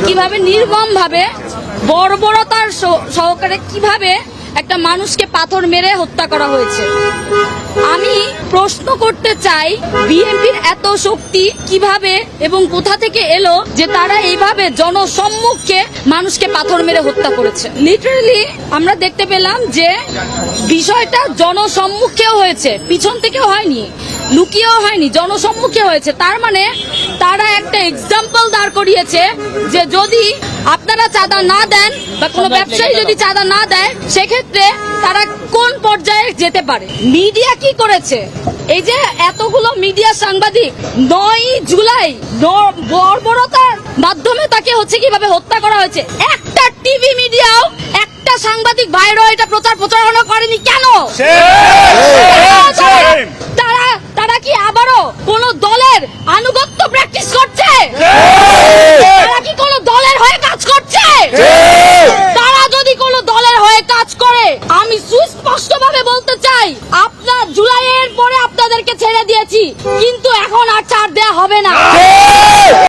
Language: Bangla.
কিভাবে নির্মমভাবে বর্বরতার সহকারে কিভাবে একটা মানুষকে পাথর মেরে হত্যা করা হয়েছে। আমি প্রশ্ন করতে চাই, বিএনপির এত শক্তি কিভাবে এবং কোথা থেকে এলো যে তারা এইভাবে জনসম্মুখে মানুষকে পাথর মেরে হত্যা করেছে। লিটারালি আমরা দেখতে পেলাম যে বিষয়টা জনসম্মুখেও হয়েছে, পিছন থেকেও হয়নি, লুকিয়েও হয়নি, জনসম্মুখে হয়েছে। তার মানে তারা একটা এক্সাম্পল দাঁড় করিয়েছে যে যদি আপনারা চাঁদা না দেন বা কোনো ব্যবসায়ী যদি চাঁদা না দেয় সেক্ষেত্রে তারা কোন পর্যায়ে যেতে পারে। মিডিয়া কি করেছে? এই যে এতগুলো মিডিয়া সাংবাদিক 9 জুলাই বর্বরতার মাধ্যমে তাকে কিভাবে হত্যা করা হয়েছে, একটা টিভি মিডিয়াও একটা সাংবাদিক ভাইরও এটা প্রচারণা করেনি কেন? তারা কি আবারও কোন দলের আনুগত্য প্র্যাকটিস করছে? তারা কি কোন দলের হয়ে কাজ করছে? তারা যদি কোন দলের হয়ে কাজ করে, আমি সুস্পষ্টভাবে বলতে চাই, আপনার জুলাইয়ের পরে আপনাদেরকে ছেড়ে দিয়েছি, কিন্তু এখন আর ছাড় দেয়া হবে না।